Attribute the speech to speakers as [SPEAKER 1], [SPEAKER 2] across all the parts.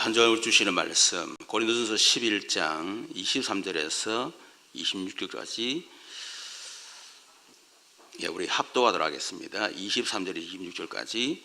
[SPEAKER 1] 한 주간 주시는 말씀 고린도전서 11장 23절에서 26절까지 우리 합독하도록 하겠습니다. 23절에서 26절까지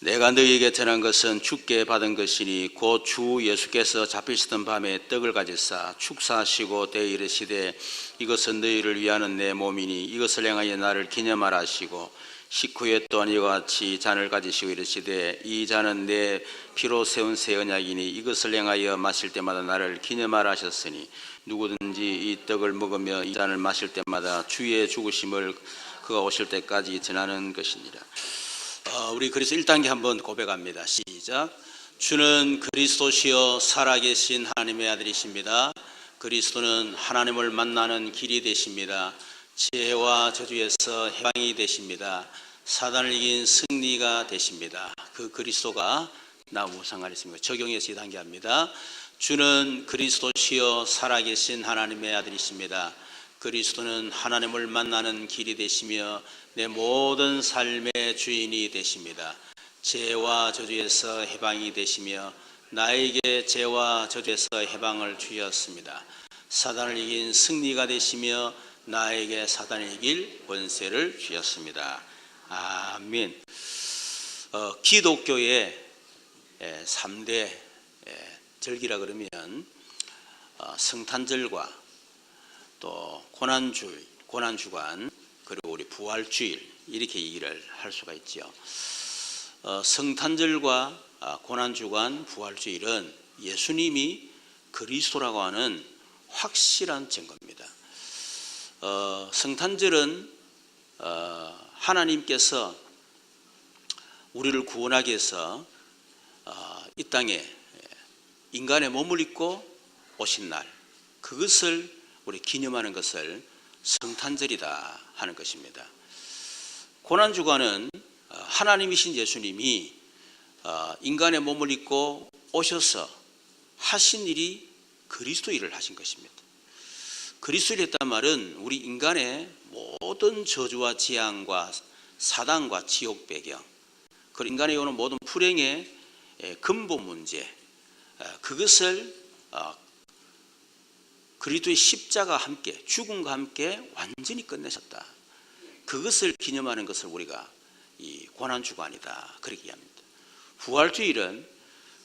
[SPEAKER 1] 내가 너희에게 전한 것은 주께 받은 것이니 곧 주 예수께서 잡히시던 밤에 떡을 가지사 축사하시고 대에 이르시되 이것은 너희를 위하는 내 몸이니 이것을 행하여 나를 기념하라 하시고 식후에 또한 이와 같이 잔을 가지시고 이르시되 이 잔은 내 피로 세운 새 언약이니 이것을 행하여 마실 때마다 나를 기념하라 하셨으니 누구든지 이 떡을 먹으며 이 잔을 마실 때마다 주의 죽으심을 그가 오실 때까지 전하는 것이니라. 우리 그리스도 1단계 한번 고백합니다. 시작. 주는 그리스도시요 살아계신 하나님의 아들이십니다. 그리스도는 하나님을 만나는 길이 되십니다. 지혜와 저주에서 해방이 되십니다. 사단을 이긴 승리가 되십니다. 그 그리스도가 나무 상관했습니다. 적용해서 2단계 합니다. 주는 그리스도시요 살아계신 하나님의 아들이십니다. 그리스도는 하나님을 만나는 길이 되시며 내 모든 삶의 주인이 되십니다. 죄와 저주에서 해방이 되시며 나에게 죄와 저주에서 해방을 주셨습니다. 사단을 이긴 승리가 되시며 나에게 사단을 이길 권세를 주셨습니다. 아멘. 기독교의 3대 절기라 그러면 성탄절과 또 고난주간 그리고 우리 부활주일 이렇게 얘기를 할 수가 있죠. 성탄절과 고난주간 부활주일은 예수님이 그리스도라고 하는 확실한 증거입니다. 성탄절은 하나님께서 우리를 구원하기 위해서 이 땅에 인간의 몸을 입고 오신 날, 그것을 우리 기념하는 것을 성탄절이다 하는 것입니다. 고난주간은 하나님이신 예수님이 인간의 몸을 입고 오셔서 하신 일이 그리스도 일을 하신 것입니다. 그리스도 일을 했단 말은 우리 인간의 모든 저주와 재앙과 사단과 지옥 배경, 그리고 인간에 오는 모든 불행의 근본 문제, 그것을 그리스도의 십자가와 함께 죽음과 함께 완전히 끝내셨다. 그것을 기념하는 것을 우리가 이 고난주간이다 그렇게 이야기합니다. 부활주일은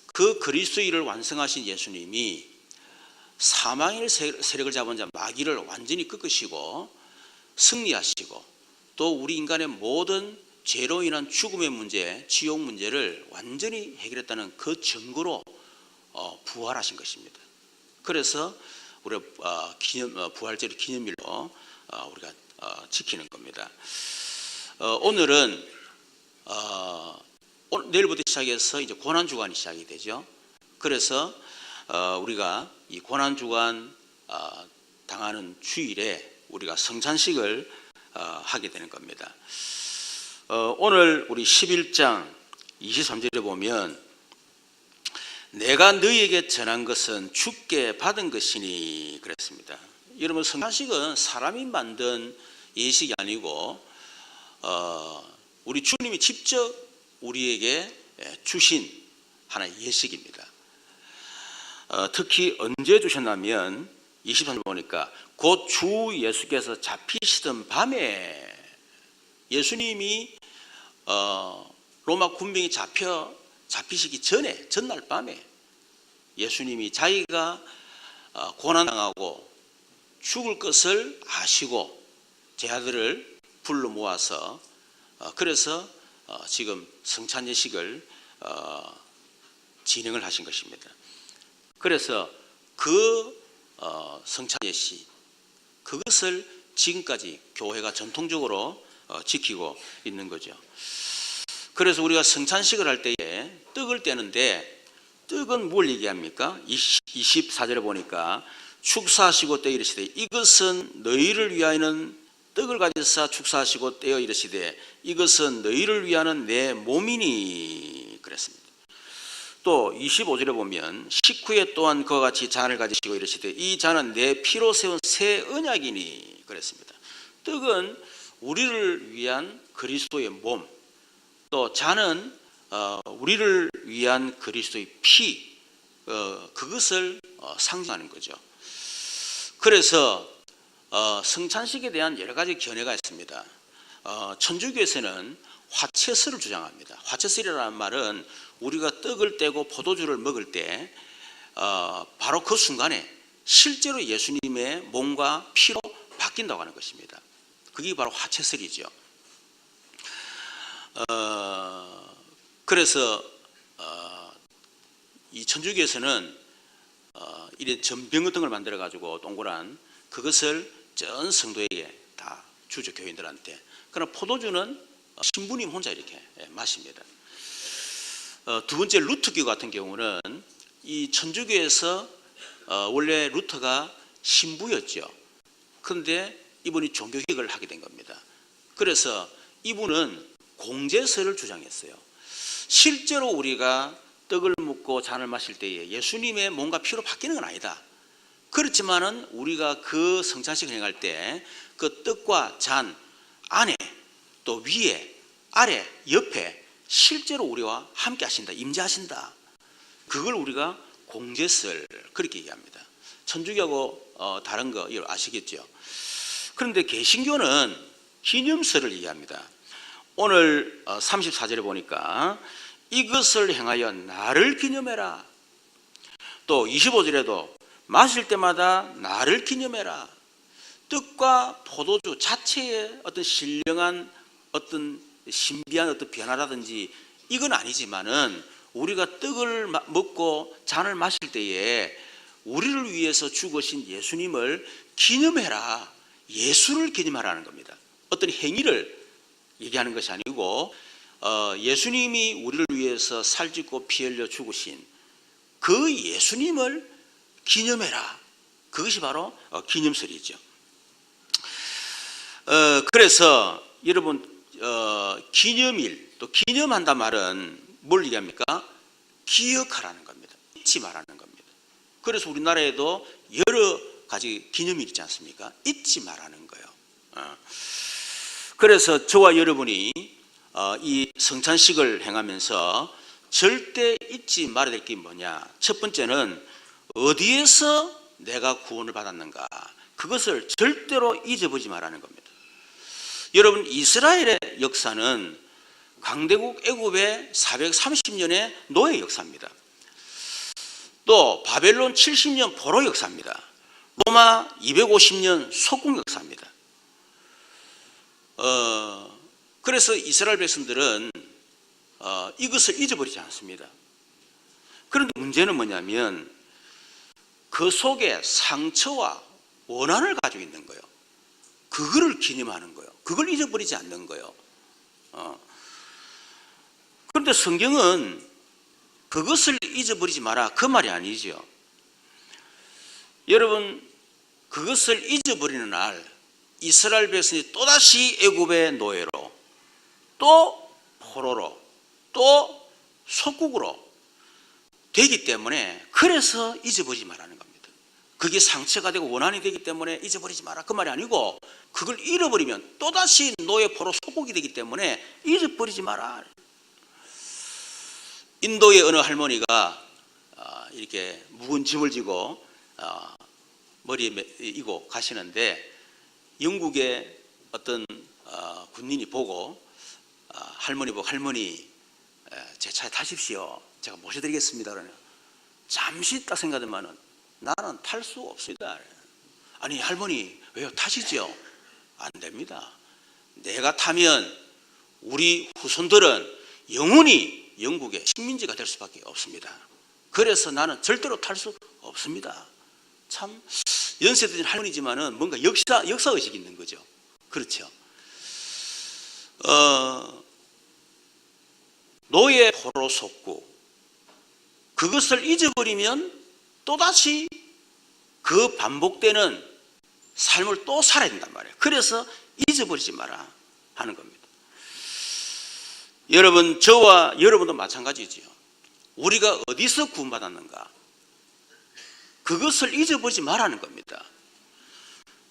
[SPEAKER 1] 그 그리스도의 일을 완성하신 예수님이 사망의 세력을 잡은 자 마귀를 완전히 꺾으시고 승리하시고 또 우리 인간의 모든 죄로 인한 죽음의 문제, 지옥 문제를 완전히 해결했다는 그 증거로 부활하신 것입니다. 그래서 우리가 부활절 기념일로 우리가 지키는 겁니다. 오늘은 내일부터 시작해서 이제 고난주간이 시작이 되죠. 그래서 우리가 이 고난주간 당하는 주일에 우리가 성찬식을 하게 되는 겁니다. 오늘 우리 11장 23절에 보면 내가 너희에게 전한 것은 주께 받은 것이니 그랬습니다. 여러분, 성찬식은 사람이 만든 예식이 아니고 우리 주님이 직접 우리에게 주신 하나의 예식입니다. 특히 언제 주셨냐면 23절 보니까 곧 주 예수께서 잡히시던 밤에 예수님이 로마 군병이 잡히시기 전에 전날 밤에 예수님이 자기가 고난당하고 죽을 것을 아시고 제 아들을 불러 모아서 그래서 지금 성찬 예식을 진행을 하신 것입니다. 그래서 그 성찬 예식 그것을 지금까지 교회가 전통적으로 지키고 있는 거죠. 그래서 우리가 성찬식을 할 때에 떡을 떼는데 떡은 뭘 얘기합니까? 24절에 보니까 축사하시고 떼어 이르시되 이것은 너희를 위하여는 떡을 가지사 축사하시고 떼어 이르시되 이것은 너희를 위하는 내 몸이니 그랬습니다. 또 25절에 보면 식후에 또한 그와 같이 잔을 가지시고 이르시되 이 잔은 내 피로 세운 새 언약이니 그랬습니다. 떡은 우리를 위한 그리스도의 몸, 또 잔은 우리를 위한 그리스도의 피, 그것을 상징하는 거죠. 그래서 성찬식에 대한 여러 가지 견해가 있습니다. 천주교에서는 화채설을 주장합니다. 화채설이라는 말은 우리가 떡을 떼고 포도주를 먹을 때 바로 그 순간에 실제로 예수님의 몸과 피로 바뀐다고 하는 것입니다. 그게 바로 화채설이죠. 그래서 이 천주교에서는 이런 전병 같은 걸 만들어 가지고 동그란 그것을 전 성도에게 다 주죠, 교인들한테. 그러나 포도주는 신부님 혼자 이렇게 마십니다. 두 번째, 루터교 같은 경우는 이 천주교에서 원래 루터가 신부였죠. 그런데 이분이 종교개혁을 하게 된 겁니다. 그래서 이분은 공제설을 주장했어요. 실제로 우리가 떡을 먹고 잔을 마실 때에 예수님의 몸과 피로 바뀌는 건 아니다. 그렇지만은 우리가 그 성찬식을 행할 때 그 떡과 잔 안에 또 위에 아래 옆에 실제로 우리와 함께 하신다, 임재하신다. 그걸 우리가 공제설 그렇게 얘기합니다. 천주교하고 다른 거 아시겠죠? 그런데 개신교는 기념설을 얘기합니다. 오늘 34절에 보니까 이것을 행하여 나를 기념해라. 또 25절에도 마실 때마다 나를 기념해라. 떡과 포도주 자체의 어떤 신령한 어떤 신비한 어떤 변화라든지 이건 아니지만은 우리가 떡을 먹고 잔을 마실 때에 우리를 위해서 죽으신 예수님을 기념해라. 예수를 기념하라는 겁니다. 어떤 행위를 얘기하는 것이 아니고 예수님이 우리를 위해서 살짓고 피 흘려 죽으신 그 예수님을 기념해라. 그것이 바로 기념설이죠. 그래서 여러분 기념일 또 기념한다 말은 뭘 얘기합니까? 기억하라는 겁니다. 잊지 말라는 겁니다. 그래서 우리나라에도 여러 가지 기념일 있지 않습니까? 잊지 말라는 거예요. 그래서 저와 여러분이 이 성찬식을 행하면서 절대 잊지 말아야 될 게 뭐냐? 첫 번째는 어디에서 내가 구원을 받았는가? 그것을 절대로 잊어버리지 말라는 겁니다. 여러분, 이스라엘의 역사는 강대국 애굽의 430년의 노예 역사입니다. 또 바벨론 70년 포로 역사입니다. 로마 250년 속국 역사입니다. 그래서 이스라엘 백성들은 이것을 잊어버리지 않습니다. 그런데 문제는 뭐냐면 그 속에 상처와 원한을 가지고 있는 거예요. 그거를 기념하는 거예요. 그걸 잊어버리지 않는 거예요. 그런데 성경은 그것을 잊어버리지 마라 그 말이 아니죠. 여러분, 그것을 잊어버리는 날 이스라엘 백성이 또다시 애굽의 노예로 또 포로로 또 속국으로 되기 때문에 그래서 잊어버리지 말라는 겁니다. 그게 상처가 되고 원한이 되기 때문에 잊어버리지 마라 그 말이 아니고 그걸 잃어버리면 또다시 노예 포로 속국이 되기 때문에 잊어버리지 마라. 인도의 어느 할머니가 이렇게 묵은 짐을 지고 머리에 이고 가시는데 영국의 어떤 군인이 보고 할머니 보고 할머니 제 차에 타십시오. 제가 모셔드리겠습니다. 그러냐. 잠시 딱 생각하더만은 나는 탈 수 없습니다. 아니 할머니 왜요? 타시죠? 안 됩니다. 내가 타면 우리 후손들은 영원히 영국의 식민지가 될 수밖에 없습니다. 그래서 나는 절대로 탈 수 없습니다. 참 연세 드신 할머니지만은 뭔가 역사의식이 있는 거죠. 그렇죠. 노예 포로 속국 그것을 잊어버리면 또다시 그 반복되는 삶을 또 살아야 된단 말이에요. 그래서 잊어버리지 마라 하는 겁니다. 여러분, 저와 여러분도 마찬가지지요. 우리가 어디서 구원받았는가? 그것을 잊어버리지 말라는 겁니다.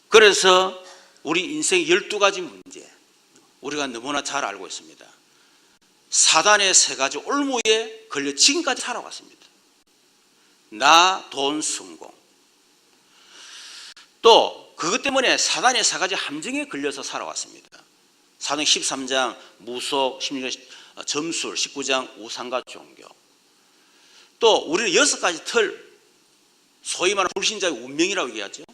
[SPEAKER 1] 그래서 우리 인생 12가지 문제 우리가 너무나 잘 알고 있습니다. 사단의 3가지 올무에 걸려 지금까지 살아왔습니다. 나, 돈, 성공. 또 그것 때문에 사단의 4가지 함정에 걸려서 살아왔습니다. 사도행 13장 무속, 16장 점술, 19장 우상과 종교. 또 우리는 6가지 틀, 소위 말하는 불신자의 운명이라고 얘기하죠.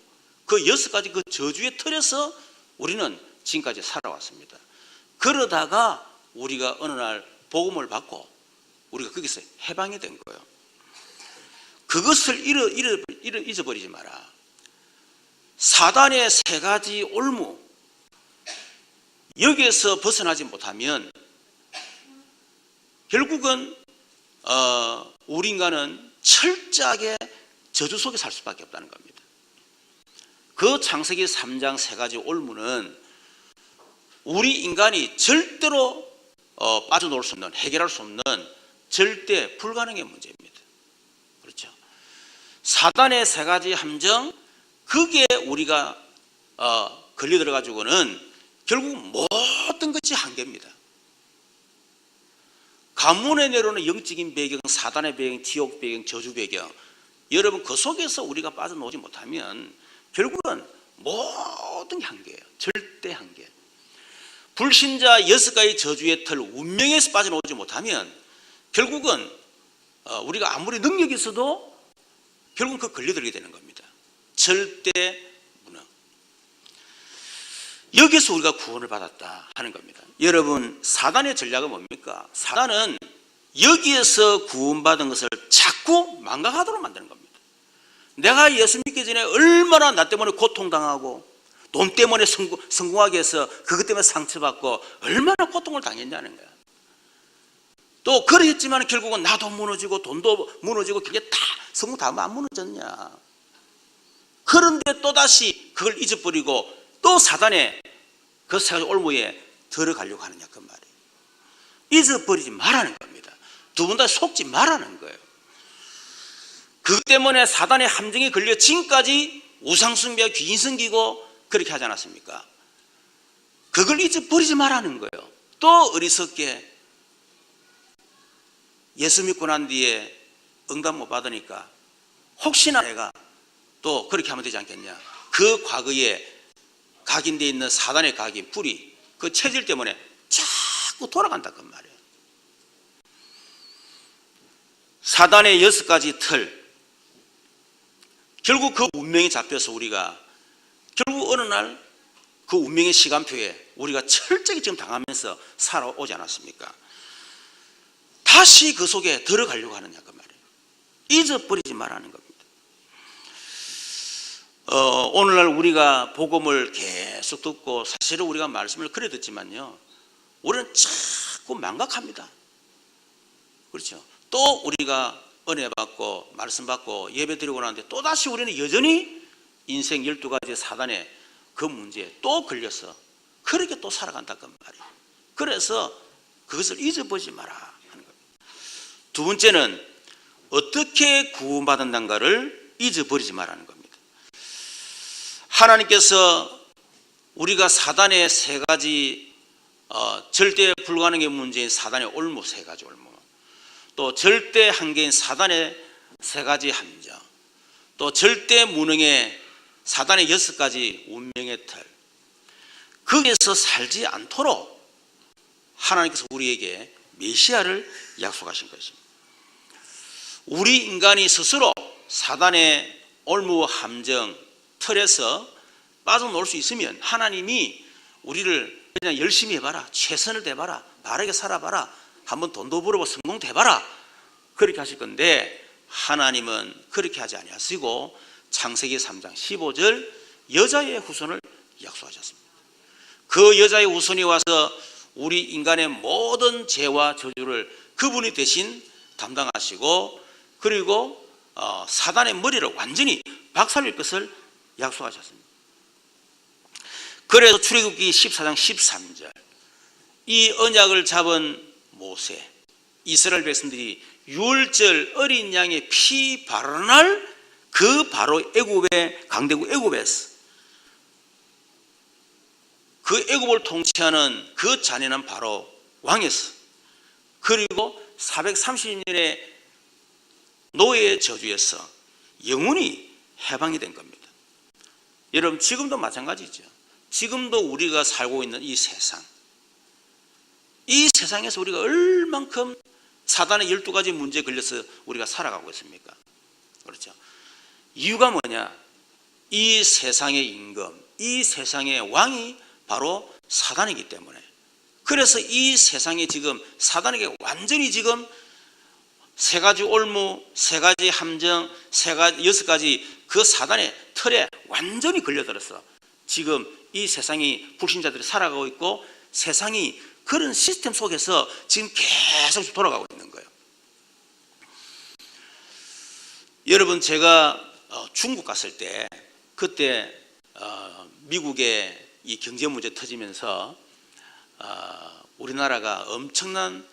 [SPEAKER 1] 그 6가지 그 저주의 틀에서 우리는 지금까지 살아왔습니다. 그러다가 우리가 어느 날 복음을 받고 우리가 거기서 해방이 된 거예요. 그것을 잊어버리지 마라. 사단의 3가지 올무, 여기에서 벗어나지 못하면 결국은 우리 인간은 철저하게 저주 속에 살 수밖에 없다는 겁니다. 그 창세기 3장 3가지 올무는 우리 인간이 절대로 빠져나올 수 없는, 해결할 수 없는 절대 불가능의 문제입니다. 그렇죠? 사단의 3가지 함정, 그게 우리가 걸려들어 가지고는 결국 모든 것이 한계입니다. 가문에 내려오는 영적인 배경, 사단의 배경, 지옥 배경, 저주 배경, 여러분 그 속에서 우리가 빠져나오지 못하면 결국은 모든 게 한계예요. 절대 한계. 불신자 6가지 저주의 틀, 운명에서 빠져나오지 못하면 결국은 우리가 아무리 능력이 있어도 결국은 그 걸려들게 되는 겁니다. 절대 무능. 여기서 우리가 구원을 받았다 하는 겁니다. 여러분, 사단의 전략은 뭡니까? 사단은 여기에서 구원받은 것을 자꾸 망각하도록 만드는 겁니다. 내가 예수 믿기 전에 얼마나 나 때문에 고통당하고 돈 때문에 성공하게 해서 그것 때문에 상처받고 얼마나 고통을 당했냐는 거야. 또 그랬지만 결국은 나도 무너지고 돈도 무너지고 그게 다 성공 다 안 무너졌냐. 그런데 또다시 그걸 잊어버리고 또 사단의 그 3가지 올무에 들어가려고 하느냐 그 말이에요. 잊어버리지 말라는 겁니다. 두 분 다 속지 말라는 거예요. 그 때문에 사단의 함정에 걸려 지금까지 우상숭배와 귀신 섬기고 그렇게 하지 않았습니까? 그걸 잊어버리지 말라는 거예요. 또 어리석게 예수 믿고 난 뒤에 응답 못 받으니까 혹시나 내가 또 그렇게 하면 되지 않겠냐. 그 과거에 각인되어 있는 사단의 각인, 불이 그 체질 때문에 자꾸 돌아간다 그 말이에요. 사단의 6가지 틀, 결국 그 운명에 잡혀서 우리가 결국 어느 날 그 운명의 시간표에 우리가 철저히 지금 당하면서 살아오지 않았습니까? 다시 그 속에 들어가려고 하느냐 그 말이에요. 잊어버리지 말라는 겁니다. 오늘날 우리가 복음을 계속 듣고 사실은 우리가 말씀을 그래 듣지만요, 우리는 자꾸 망각합니다. 그렇죠? 또 우리가 은혜 받고 말씀 받고 예배 드리고 나는데 또다시 우리는 여전히 인생 12가지 사단의 그 문제에 또 걸려서 그렇게 또 살아간다 그 말이에요. 그래서 그것을 잊어버리지 마라 하는 겁니다. 두 번째는 어떻게 구원받았는가를 잊어버리지 말라는 겁니다. 하나님께서 우리가 사단의 3가지 절대 불가능의 문제인 사단의 올무 3가지 올무, 또 절대 한계인 사단의 3가지 함정, 또 절대 무능의 사단의 6가지 운명의 틀, 거기에서 살지 않도록 하나님께서 우리에게 메시아를 약속하신 것입니다. 우리 인간이 스스로 사단의 올무 함정 틀에서 빠져나올 수 있으면 하나님이 우리를 그냥 열심히 해봐라, 최선을 다해봐라, 바르게 살아봐라, 한번 돈도 벌어보고 성공도 해봐라, 그렇게 하실 건데 하나님은 그렇게 하지 아니하시고 창세기 3장 15절 여자의 후손을 약속하셨습니다. 그 여자의 후손이 와서 우리 인간의 모든 죄와 저주를 그분이 대신 담당하시고 그리고 사단의 머리를 완전히 박살낼 것을 약속하셨습니다. 그래서 출애굽기 14장 13절 이 언약을 잡은 모세, 이스라엘 백성들이 유월절 어린 양의 피 바르는 날 그 바로 애굽의 강대국 애굽에서 그 애굽을 통치하는 그 잔인한 바로 왕에서 그리고 430년의 노예의 저주에서 영원히 해방이 된 겁니다. 여러분, 지금도 마찬가지죠. 지금도 우리가 살고 있는 이 세상, 이 세상에서 우리가 얼만큼 사단의 12가지 문제에 걸려서 우리가 살아가고 있습니까? 그렇죠. 이유가 뭐냐? 이 세상의 임금, 이 세상의 왕이 바로 사단이기 때문에. 그래서 이 세상에 지금 사단에게 완전히 지금 3가지 올무, 3가지 함정, 6가지 그 사단의 틀에 완전히 걸려들어서 지금 이 세상이 불신자들이 살아가고 있고, 세상이 그런 시스템 속에서 지금 계속 돌아가고 있는 거예요. 여러분, 제가 중국 갔을 때, 그때 미국의 이 경제 문제 터지면서 우리나라가 엄청난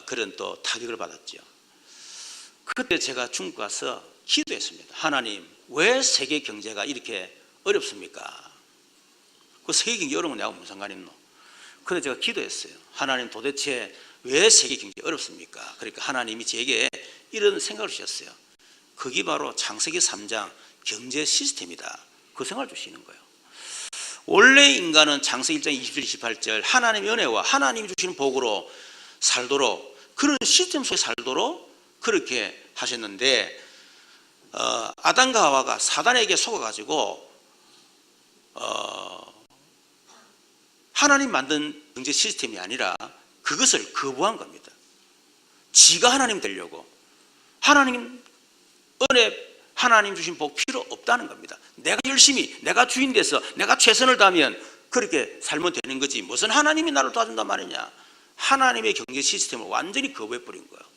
[SPEAKER 1] 그런 또 타격을 받았죠. 그때 제가 중국 가서 기도했습니다. 하나님, 왜 세계 경제가 이렇게 어렵습니까? 그 세계 경제 어려운 건 내가 무슨 상관 있노? 근데 제가 기도했어요. 하나님, 도대체 왜 세계 경제 어렵습니까? 그러니까 하나님이 제게 이런 생각을 주셨어요. 그게 바로 창세기 3장 경제 시스템이다. 그 생각을 주시는 거예요. 원래 인간은 창세기 1장 27, 28절 하나님의 은혜와 하나님이 주시는 복으로 살도록, 그런 시스템 속에 살도록 그렇게 하셨는데, 아담과 하와가 사단에게 속아가지고 하나님 만든 경제 시스템이 아니라 그것을 거부한 겁니다. 지가 하나님 되려고, 하나님 은혜, 하나님 주신 복 필요 없다는 겁니다. 내가 열심히, 내가 주인 돼서 내가 최선을 다하면 그렇게 살면 되는 거지, 무슨 하나님이 나를 도와준단 말이냐. 하나님의 경제 시스템을 완전히 거부해버린 거예요.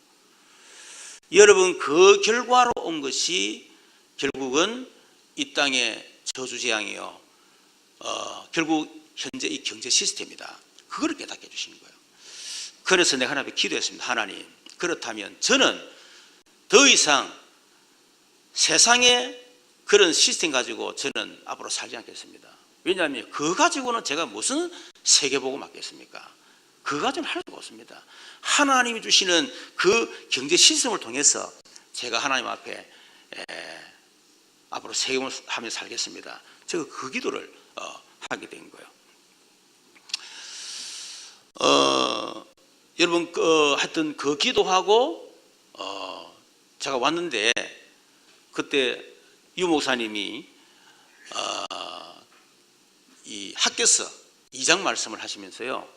[SPEAKER 1] 여러분, 그 결과로 온 것이 결국은 이 땅의 저주재앙이요, 결국 현재 이 경제 시스템이다. 그걸 깨닫게 해주시는 거예요. 그래서 내가 하나님 앞에 기도했습니다. 하나님, 그렇다면 저는 더 이상 세상의 그런 시스템 가지고 저는 앞으로 살지 않겠습니다. 왜냐하면 그거 가지고는 제가 무슨 세계보고 맡겠습니까? 그거 가지고는 할 수가 없습니다. 하나님이 주시는 그 경제 시스템을 통해서 제가 하나님 앞에 앞으로 세계보고 하며 살겠습니다. 제가 그 기도를 하게 된 거예요. 여러분, 하여튼 그 기도하고 제가 왔는데, 그때 유 목사님이 이 학개서 2장 말씀을 하시면서요,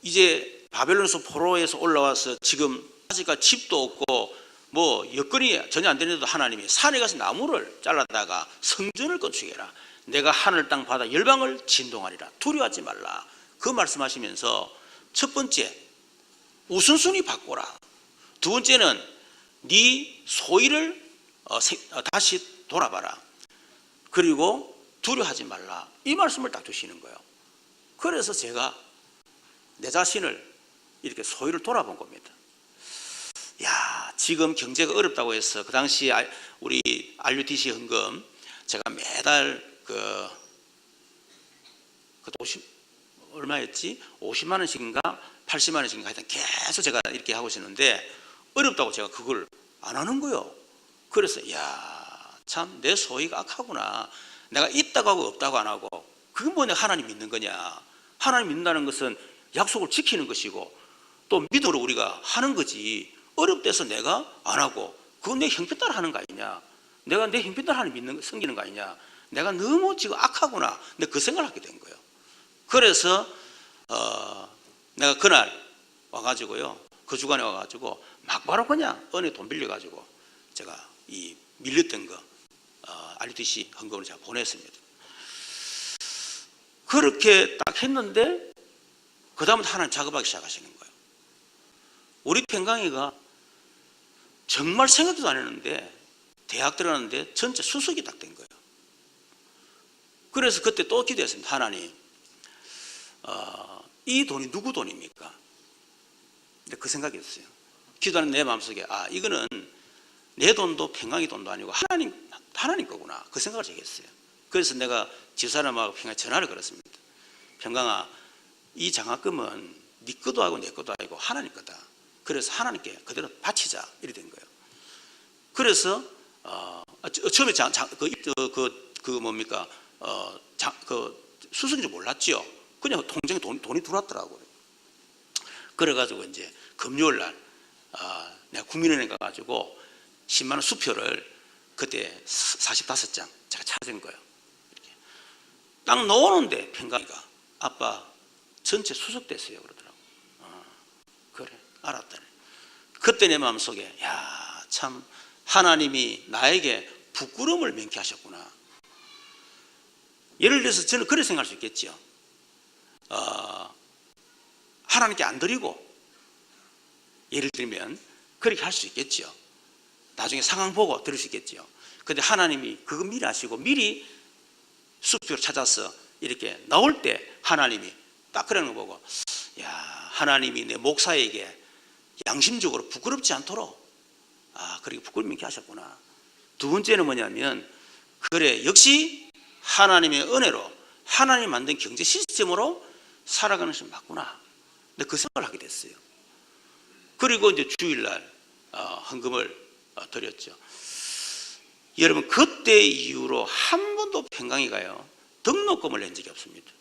[SPEAKER 1] 이제 바벨론에서 포로에서 올라와서 지금 아직까지 집도 없고 뭐 여건이 전혀 안 되는데도 하나님이 산에 가서 나무를 잘라다가 성전을 건축해라, 내가 하늘 땅 바다 열방을 진동하리라, 두려워하지 말라, 그 말씀하시면서 첫 번째 우선순위 바꿔라, 두 번째는 네 소위를 다시 돌아봐라, 그리고 두려워하지 말라, 이 말씀을 딱 주시는 거예요. 그래서 제가 내 자신을 이렇게 소위를 돌아본 겁니다. 야, 지금 경제가 어렵다고 해서 그 당시 우리 RUTC 헌금 제가 매달 그 50, 얼마였지? 50만 원씩인가 80만 원씩인가 하여튼 계속 제가 이렇게 하고 있었는데, 어렵다고 제가 그걸 안 하는 거예요. 그래서 야, 참 내 소위가 악하구나. 내가 있다고 하고 없다고 안 하고, 그게 뭐 내가 하나님 믿는 거냐. 하나님 믿는다는 것은 약속을 지키는 것이고 또 믿음으로 우리가 하는 거지, 어렵대서 내가 안 하고 그건 내 형편 따라 하는 거 아니냐, 내가 내 형편 따라 하나님 섬기는 거 아니냐, 내가 너무 지금 악하구나, 내가 그 생각을 하게 된 거예요. 그래서 내가 그날 와가지고요, 그 주간에 와가지고 막바로 그냥 은혜 돈 빌려가지고 제가 이 밀렸던 거 RUTC 헌금을 제가 보냈습니다. 그렇게 딱 했는데 그 다음부터 하나님 작업하기 시작하시는 거예요. 우리 평강이가 정말 생각도 안 했는데 대학 들어갔는데 전체 수석이 딱 된 거예요. 그래서 그때 또 기도했습니다. 하나님, 이 돈이 누구 돈입니까? 근데 그 생각이었어요. 기도하는 내 마음속에 이거는 내 돈도 평강이 돈도 아니고 하나님 거구나, 그 생각을 제가 했어요. 그래서 내가 집사람하고 평강에 전화를 걸었습니다. 평강아, 이 장학금은 네 것도 아니고 내 것도 아니고 하나님 거다. 그래서 하나님께 그대로 바치자 이렇게 된 거예요. 그래서 처음에 수석인 줄 몰랐죠. 그냥 통장에 돈이 들어왔더라고요. 그래가지고 이제 금요일 날 내가 국민은행 가가지고 10만 원 수표를 그때 45장 제가 찾은 거예요. 이렇게 딱 넣었는데 평강이가 아빠 전체 수석됐어요 그러더라고. 그래 알았다네. 그때 내 마음속에 야, 참 하나님이 나에게 부끄러움을 명쾌하셨구나. 예를 들어서 저는 그렇게 생각할 수 있겠죠. 하나님께 안 드리고 예를 들면 그렇게 할 수 있겠죠. 나중에 상황 보고 드릴 수 있겠죠. 그런데 하나님이 그거 미리 아시고 미리 수표를 찾아서 이렇게 나올 때 하나님이 딱 그러는 거 보고 야, 하나님이 내 목사에게 양심적으로 부끄럽지 않도록 그렇게 부끄러움 있게 하셨구나. 두 번째는 뭐냐면 그래 역시 하나님의 은혜로 하나님 만든 경제 시스템으로 살아가는 것이 맞구나. 근데 그 생각을 하게 됐어요. 그리고 이제 주일날 헌금을 드렸죠. 여러분 그때 이후로 한 번도 평강이가요 등록금을 낸 적이 없습니다.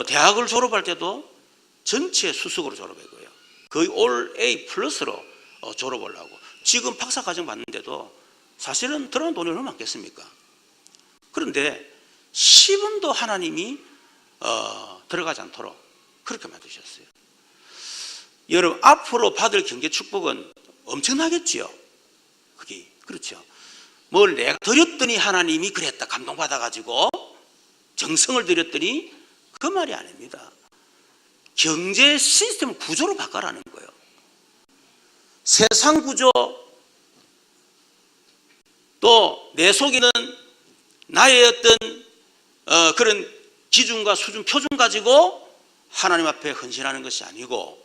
[SPEAKER 1] 대학을 졸업할 때도 전체 수석으로 졸업했고요. 거의 올 A 플러스로 졸업을 하고 지금 박사과정 받는데도 사실은 들어간 돈이 얼마나 많겠습니까? 그런데 10원도 하나님이 들어가지 않도록 그렇게 만드셨어요. 여러분 앞으로 받을 경제 축복은 엄청나겠지요. 그게 그렇죠. 뭘 내가 드렸더니 하나님이 그랬다 감동받아가지고 정성을 드렸더니 그 말이 아닙니다. 경제 시스템 구조로 바꿔라는 거예요. 세상 구조 또 내 속에는 나의 어떤 그런 기준과 수준 표준 가지고 하나님 앞에 헌신하는 것이 아니고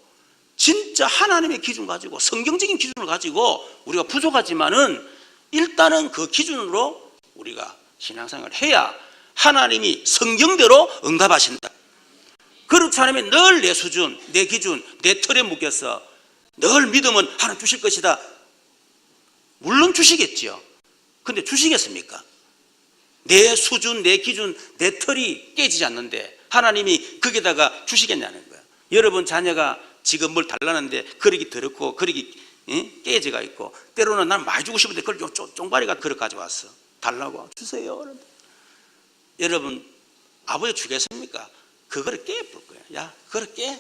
[SPEAKER 1] 진짜 하나님의 기준 가지고 성경적인 기준을 가지고 우리가 부족하지만은 일단은 그 기준으로 우리가 신앙생활을 해야 하나님이 성경대로 응답하신다. 그렇지 않으면 늘 내 수준, 내 기준, 내 틀에 묶여서 늘 믿으면 하나님 주실 것이다. 물론 주시겠지요. 근데 주시겠습니까? 내 수준, 내 기준, 내 틀이 깨지지 않는데 하나님이 거기다가 주시겠냐는 거예요. 여러분 자녀가 지금 뭘 달라는데 그릇이 더럽고 그릇이 깨져가 있고 때로는 난 많이 주고 싶은데 그걸 쫑바리가 그릇 가져왔어. 달라고 주세요. 여러분 아버지 주겠습니까? 그거를 깨볼 거야. 야, 그걸 깨.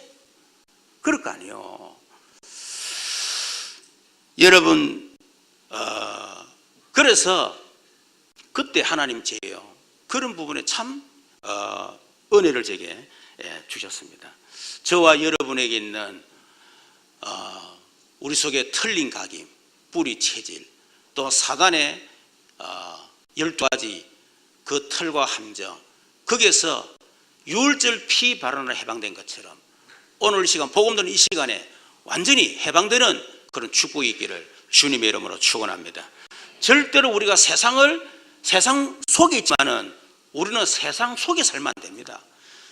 [SPEAKER 1] 그럴 거 아니에요. 여러분, 그래서 그때 하나님 제요. 그런 부분에 참 은혜를 제게 주셨습니다. 저와 여러분에게 있는 우리 속에 틀린 각임, 뿌리 체질, 또 사단의 12가지 그 틀과 함정, 거기에서 유월절 피 발언으로 해방된 것처럼 오늘 시간 복음 듣는 이 시간에 완전히 해방되는 그런 축복이 있기를 주님의 이름으로 축원합니다. 절대로 우리가 세상 속에 있지만은 우리는 세상 속에 살면 안 됩니다.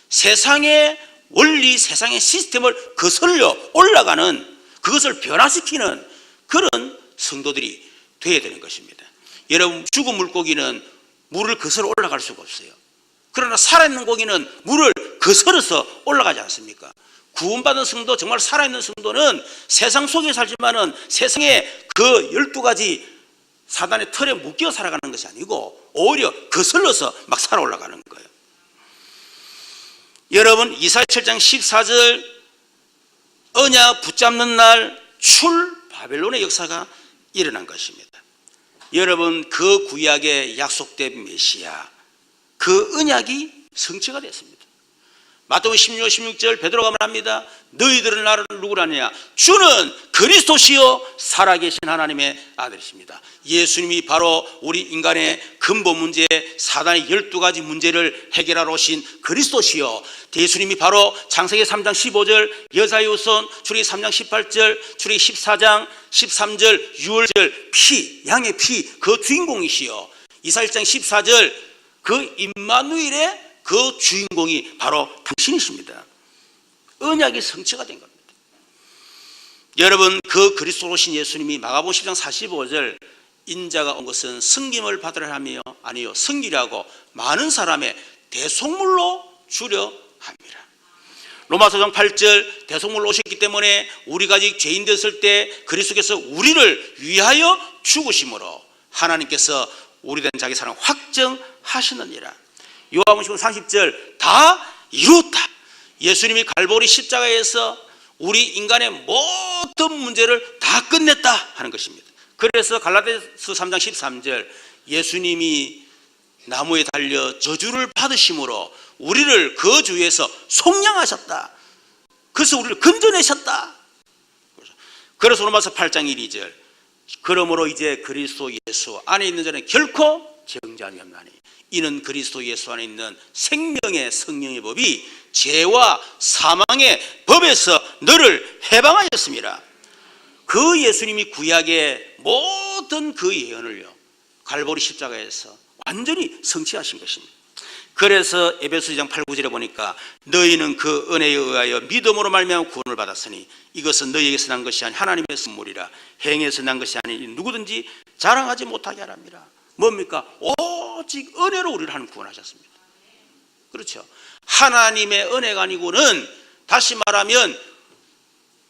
[SPEAKER 1] 세상의 원리, 세상의 시스템을 거슬려 올라가는 그것을 변화시키는 그런 성도들이 되어야 되는 것입니다. 여러분 죽은 물고기는 물을 거슬러 올라갈 수가 없어요. 그러나 살아있는 고기는 물을 거슬러서 올라가지 않습니까? 구원받은 성도, 정말 살아있는 성도는 세상 속에 살지만은 세상의 그 12가지 사단의 틀에 묶여 살아가는 것이 아니고 오히려 거슬러서 막 살아 올라가는 거예요. 여러분 이사야 7장 14절 언약 붙잡는 날 출 바벨론의 역사가 일어난 것입니다. 여러분 그 구약의 약속된 메시아 그 언약이 성취가 됐습니다. 마태복음 16, 16절 베드로가 말합니다. 너희들은 나를 누구라 하느냐? 주는 그리스도시요 살아계신 하나님의 아들이십니다. 예수님이 바로 우리 인간의 근본 문제 사단의 12가지 문제를 해결하러 오신 그리스도시요, 예수님이 바로 창세기 3장 15절 여자의 후손, 출애굽기 3장 18절, 출애굽기 14장 13절 유월절 피, 양의 피 그 주인공이시요, 이사야 1장 14절 그 임마누엘의 그 주인공이 바로 당신이십니다. 언약이 성취가 된 겁니다. 여러분, 그 그리스도로 오신 예수님이 마가복음 10장 45절 인자가 온 것은 섬김을 받으려 함이요 아니요 섬기려고 많은 사람의 대속물로 주려 함이라. 로마서 5장 8절 대속물로 오셨기 때문에 우리가 아직 죄인 됐을 때 그리스도께서 우리를 위하여 죽으심으로 하나님께서 우리 된 자기 사랑 확정하시느니라. 요한복음 30절 다 이루었다. 예수님이 갈보리 십자가에서 우리 인간의 모든 문제를 다 끝냈다 하는 것입니다. 그래서 갈라디아서 3장 13절 예수님이 나무에 달려 저주를 받으심으로 우리를 그 주에서 속량하셨다. 그래서 우리를 건져내셨다. 그래서 로마서 8장 1절 그러므로 이제 그리스도 예수 안에 있는 자는 결코 정죄함이 없나니 이는 그리스도 예수 안에 있는 생명의 성령의 법이 죄와 사망의 법에서 너를 해방하였습니다. 그 예수님이 구약의 모든 그 예언을요 갈보리 십자가에서 완전히 성취하신 것입니다. 그래서 에베소 2장 8, 9절에 보니까 너희는 그 은혜에 의하여 믿음으로 말미암아 구원을 받았으니 이것은 너희에게서 난 것이 아니 하나님의 선물이라. 행에서 난 것이 아니 누구든지 자랑하지 못하게 하랍니다. 뭡니까? 오직 은혜로 우리를 하나님 구원하셨습니다. 그렇죠? 하나님의 은혜가 아니고는 다시 말하면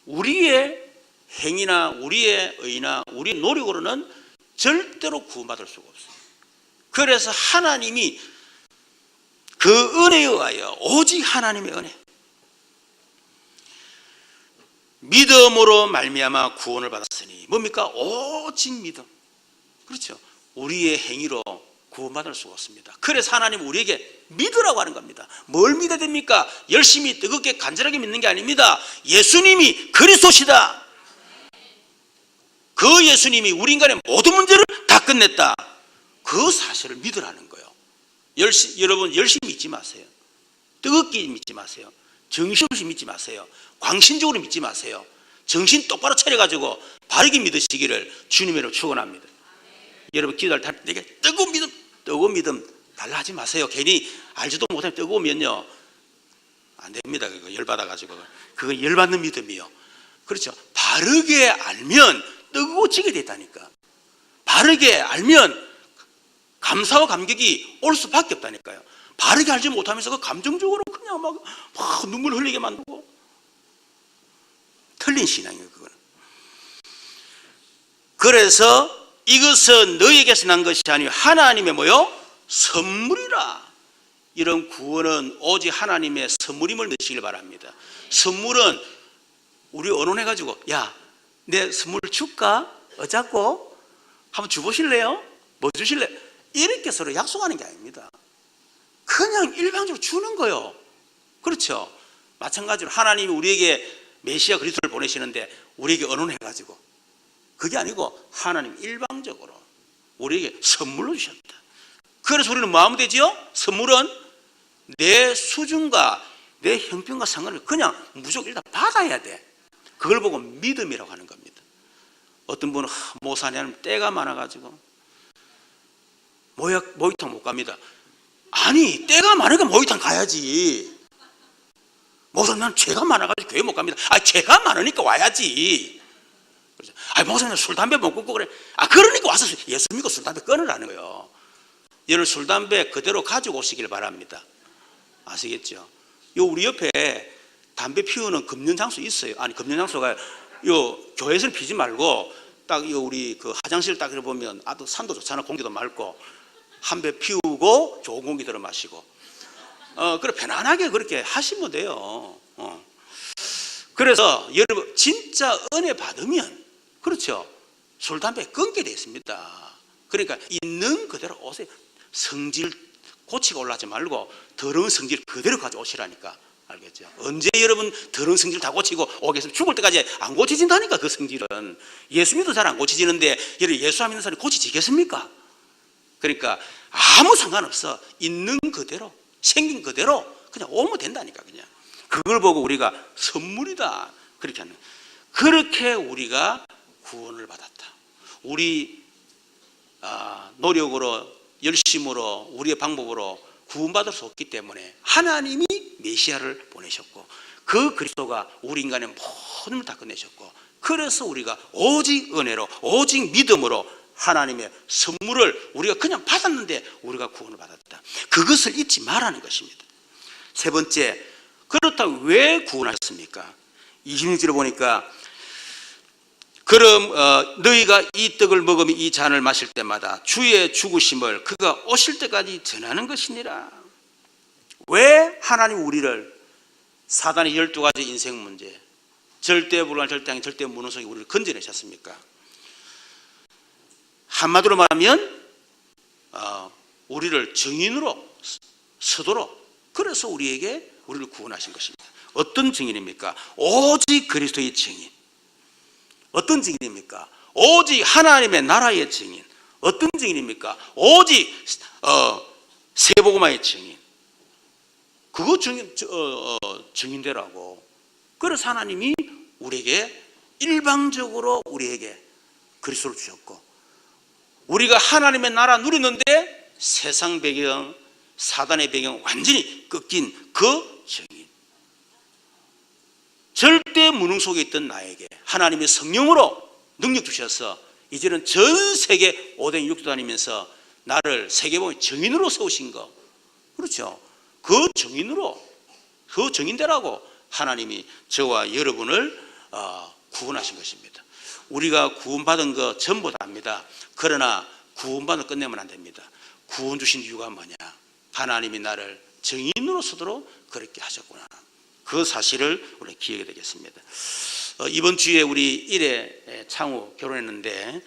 [SPEAKER 1] 우리의 행위나 우리의 의나 우리의 노력으로는 절대로 구원받을 수가 없어요. 그래서 하나님이 그 은혜에 의하여 오직 하나님의 은혜 믿음으로 말미암아 구원을 받았으니 뭡니까? 오직 믿음. 그렇죠? 우리의 행위로 구원받을 수가 없습니다. 그래서 하나님 우리에게 믿으라고 하는 겁니다. 뭘 믿어야 됩니까? 열심히 뜨겁게 간절하게 믿는 게 아닙니다. 예수님이 그리스도시다. 그 예수님이 우리 인간의 모든 문제를 다 끝냈다. 그 사실을 믿으라는 거예요. 여러분 열심히 믿지 마세요. 뜨겁게 믿지 마세요. 정신없이 믿지 마세요. 광신적으로 믿지 마세요. 정신 똑바로 차려가지고 바르게 믿으시기를 주님으로 축원합니다. 여러분 기도할 때 내게 뜨거운 믿음 달라 하지 마세요. 괜히 알지도 못하면 뜨거우면요 안 됩니다. 그거 열받아가지고 그거 열받는 믿음이요. 그렇죠. 바르게 알면 뜨거워지게 됐다니까. 바르게 알면 감사와 감격이 올 수밖에 없다니까요. 바르게 알지 못하면서 그 감정적으로 그냥 막 눈물 흘리게 만들고 틀린 신앙이에요. 그거는. 그래서 이것은 너희에게서 난 것이 아니요 하나님의 뭐요? 선물이라. 이런 구원은 오직 하나님의 선물임을 믿으시길 바랍니다. 선물은 우리 언론해가지고 야, 내 선물 줄까? 어쩌고? 한번 줘보실래요? 뭐 주실래? 이렇게 서로 약속하는 게 아닙니다. 그냥 일방적으로 주는 거예요. 그렇죠? 마찬가지로 하나님이 우리에게 메시아 그리스도를 보내시는데 우리에게 언론해가지고 그게 아니고 하나님 일방적으로 우리에게 선물로 주셨다. 그래서 우리는 뭐 하면 되지요? 선물은 내 수준과 내 형편과 상관을 그냥 무조건 일단 받아야 돼. 그걸 보고 믿음이라고 하는 겁니다. 어떤 분은 모사냐면 때가 많아가지고 모욕탕 못 갑니다. 아니 때가 많으니까 모욕탕 가야지. 목사님 난 죄가 많아가지고 교회 못 갑니다. 아 죄가 많으니까 와야지. 아 목사님 술 담배 못 끊고 그래. 아 그러니까 와서 예수 믿고 술 담배 끊으라는 거예요. 여러분 술 담배 그대로 가지고 오시길 바랍니다. 아시겠죠? 요 우리 옆에 담배 피우는 금연 장소 있어요. 아니 금연 장소가 요 교회에서는 피지 말고 딱 요 우리 그 화장실 딱 보면 아또 산도 좋잖아. 공기도 맑고 한 배 피우고 좋은 공기 들어 마시고 그래 편안하게 그렇게 하시면 돼요. 그래서 여러분 진짜 은혜 받으면 그렇죠. 술 담배 끊게 돼 있습니다. 그러니까 있는 그대로 오세요. 성질 고치고 올라가지 말고 더러운 성질 그대로 가져오시라니까. 알겠죠? 언제 여러분 더러운 성질 다 고치고 오겠으면 죽을 때까지 안 고치진다니까. 그 성질은 예수 믿어도 잘 안 고치지는데 여러분 예수 안 믿는 사람이 고치지겠습니까? 그러니까 아무 상관없어. 있는 그대로 생긴 그대로 그냥 오면 된다니까. 그냥 그걸 보고 우리가 선물이다 그렇게 하는. 그렇게 우리가 구원을 받았다. 우리 노력으로 열심으로 우리의 방법으로 구원받을 수 없기 때문에 하나님이 메시아를 보내셨고 그 그리스도가 우리 인간의 모든 걸 다 끝내셨고 그래서 우리가 오직 은혜로, 오직 믿음으로 하나님의 선물을 우리가 그냥 받았는데 우리가 구원을 받았다. 그것을 잊지 말라는 것입니다. 세 번째, 그렇다고 왜 구원하셨습니까? 26절에 보니까 그럼 너희가 이 떡을 먹으며 이 잔을 마실 때마다 주의 죽으심을 그가 오실 때까지 전하는 것이니라. 왜 하나님 우리를 사단의 12가지 인생 문제, 절대 불가능, 절대항, 절대 무능 속에 우리를 건져내셨습니까? 한마디로 말하면 우리를 증인으로 서도록, 그래서 우리를 구원하신 것입니다. 어떤 증인입니까? 오직 그리스도의 증인. 어떤 증인입니까? 오직 하나님의 나라의 증인. 어떤 증인입니까? 오직 세복음화의 증인. 그거 증인되라고. 그래서 하나님이 우리에게 일방적으로 우리에게 그리스도를 주셨고, 우리가 하나님의 나라 누리는데 세상 배경, 사단의 배경 완전히 꺾인 그 증인, 절대 무능 속에 있던 나에게 하나님의 성령으로 능력 주셔서 이제는 전 세계 5대 6도 다니면서 나를 세계복음의 증인으로 세우신 거, 그렇죠? 그 증인으로, 그 증인되라고 하나님이 저와 여러분을 구원하신 것입니다. 우리가 구원받은 거 전부 다입니다. 그러나 구원받은 끝내면 안 됩니다. 구원 주신 이유가 뭐냐? 하나님이 나를 증인으로 서도록 그렇게 하셨구나. 그 사실을 우리 기억해야 되겠습니다. 이번 주에 우리 1회 창우 결혼했는데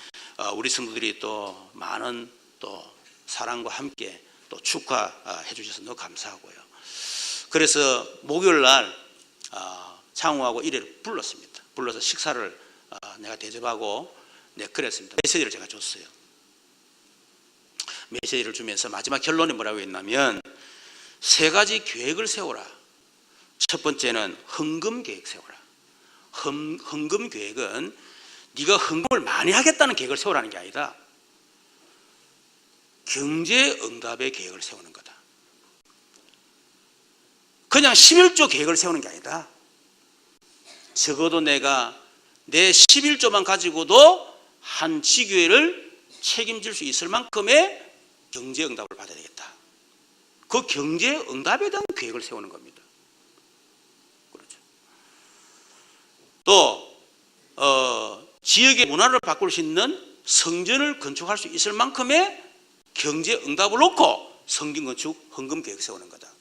[SPEAKER 1] 우리 성도들이 또 많은 또 사랑과 함께 또 축하해 주셔서 너무 감사하고요. 그래서 목요일 날 창우하고 1회를 불렀습니다. 불러서 식사를 내가 대접하고 그랬습니다. 메시지를 제가 줬어요. 메시지를 주면서 마지막 결론이 뭐라고 했냐면, 세 가지 계획을 세워라. 첫 번째는 헌금 계획 세워라. 헌금 계획은 네가 헌금을 많이 하겠다는 계획을 세우라는 게 아니다. 경제 응답의 계획을 세우는 거다. 그냥 11조 계획을 세우는 게 아니다. 적어도 내가 내 11조만 가지고도 한 지교회를 책임질 수 있을 만큼의 경제 응답을 받아야 되겠다. 그 경제 응답에 대한 계획을 세우는 겁니다. 그렇죠. 또 지역의 문화를 바꿀 수 있는 성전을 건축할 수 있을 만큼의 경제 응답을 놓고 성경 건축 헌금 계획 세우는 거다.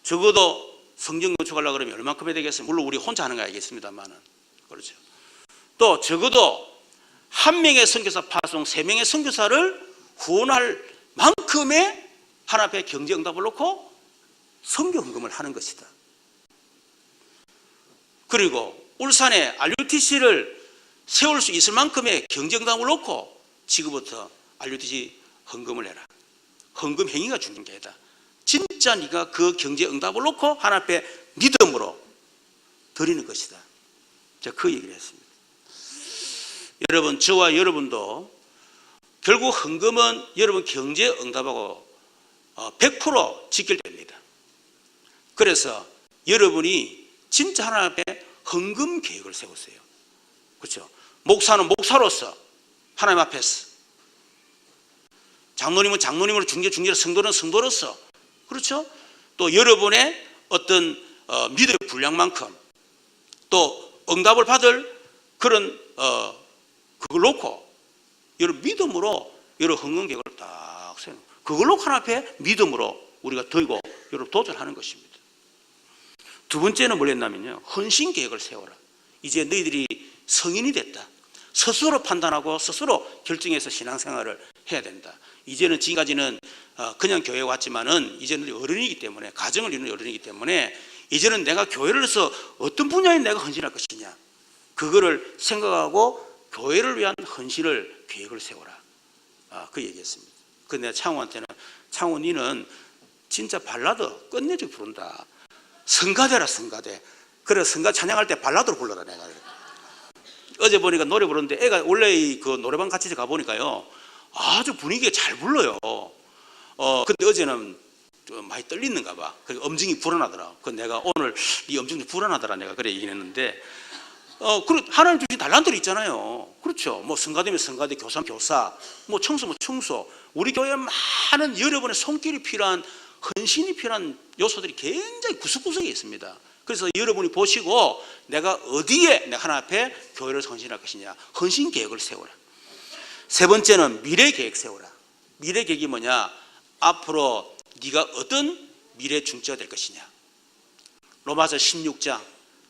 [SPEAKER 1] 적어도 성전 건축하려고 그러면 얼마큼 해야 되겠어요? 물론 우리 혼자 하는 거 알겠습니다만은. 그렇죠. 또 적어도 한 명의 선교사 파송, 3명의 선교사를 후원할 만큼의 하나님의 경제 응답을 놓고 선교 헌금을 하는 것이다. 그리고 울산에 RUTC를 세울 수 있을 만큼의 경제 응답을 놓고 지금부터 RUTC 헌금을 해라. 헌금 행위가 중요한 게 아니다. 진짜 네가 그 경제 응답을 놓고 하나님 앞에 믿음으로 드리는 것이다. 제가 그 얘기를 했습니다. 여러분, 저와 여러분도 결국 헌금은 여러분 경제 응답하고 100% 직결됩니다. 그래서 여러분이 진짜 하나님 앞에 헌금 계획을 세우세요. 그렇죠? 목사는 목사로서 하나님 앞에서, 장로님은 장로님으로, 중재로, 성도는 성도로서, 그렇죠? 또 여러분의 어떤 믿음의 분량만큼 또 응답을 받을 그런 그걸 놓고 여러분 믿음으로 여러분 헌금 계획을 딱 세우는, 그걸 놓고 하나님 앞에 믿음으로 우리가 들고 여러분 도전하는 것입니다. 두 번째는 뭘 했냐면요, 헌신 계획을 세워라. 이제 너희들이 성인이 됐다. 스스로 판단하고 스스로 결정해서 신앙생활을 해야 된다. 이제는 지금까지는 그냥 교회에 왔지만은 이제는 어른이기 때문에, 가정을 이루는 어른이기 때문에 이제는 내가 교회를 해서 어떤 분야에 내가 헌신할 것이냐, 그거를 생각하고 교회를 위한 헌신을 계획을 세워라. 그 얘기했습니다. 그 내가 창우한테는, 창우 니는 진짜 발라드 끝내주게 부른다. 성가대라, 성가대. 그래, 성가 찬양할 때 발라드로 불러라 내가. 어제 보니까 노래 부르는데 애가 원래 그 노래방 같이 가보니까요 아주 분위기가 잘 불러요. 근데 어제는 좀 많이 떨리는가 봐. 그리고 엄정이 불안하더라. 그 내가 오늘 네 엄정 좀 불안하더라. 내가 그래 얘기했는데, 그리고 하나님 주신 달란트도 있잖아요. 그렇죠. 뭐 성가대면 성가대, 교사 교사, 뭐 청소 청소. 우리 교회에 많은 여러분의 손길이 필요한, 헌신이 필요한 요소들이 굉장히 구석구석에 있습니다. 그래서 여러분이 보시고 내가 어디에 내가 하나님 앞에 교회를 헌신할 것이냐, 헌신 계획을 세우라. 세 번째는 미래 계획 세우라. 미래 계획이 뭐냐? 앞으로 네가 어떤 미래 중재가 될 것이냐. 로마서 16장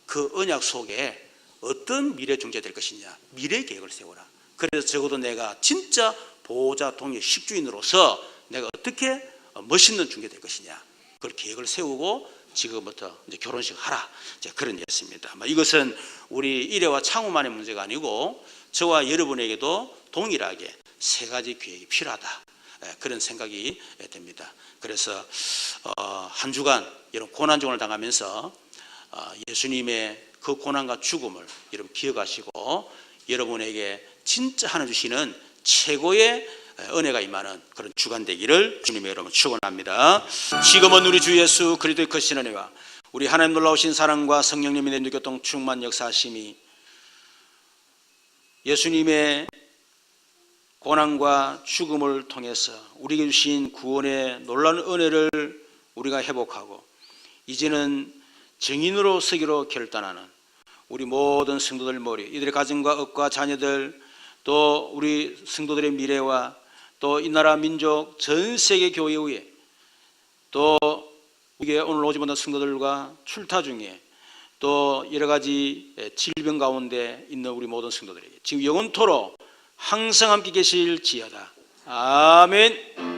[SPEAKER 1] 그 언약 속에 어떤 미래 중재가 될 것이냐. 미래 계획을 세우라. 그래서 적어도 내가 진짜 보호자 동의 십주인으로서 내가 어떻게 멋있는 중재 될 것이냐. 그걸 계획을 세우고 지금부터 이제 결혼식 하라. 그런 예였습니다. 이것은 우리 일회와 창후만의 문제가 아니고 저와 여러분에게도 동일하게 세 가지 계획이 필요하다. 그런 생각이 됩니다. 그래서 한 주간 이런 고난종을 당하면서 예수님의 그 고난과 죽음을 여러분 기억하시고 여러분에게 진짜 하나님 주시는 최고의 은혜가 임하는 그런 주간 되기를 주님의 여러분 축원합니다. 지금은 우리 주 예수 그리스도의 크신 은혜와 우리 하나님 놀라우신 사랑과 성령님의 내누교통 충만 역사하심이 예수님의 고난과 죽음을 통해서 우리에게 주신 구원의 놀라운 은혜를 우리가 회복하고 이제는 증인으로 서기로 결단하는 우리 모든 성도들 머리, 이들의 가정과 업과 자녀들, 또 우리 성도들의 미래와 또 이 나라 민족 전 세계 교회 위에 또 이게 오늘 오지 못한 성도들과 출타 중에 또 여러 가지 질병 가운데 있는 우리 모든 성도들에게 지금 영원토록 항상 함께 계실지어다. 아멘.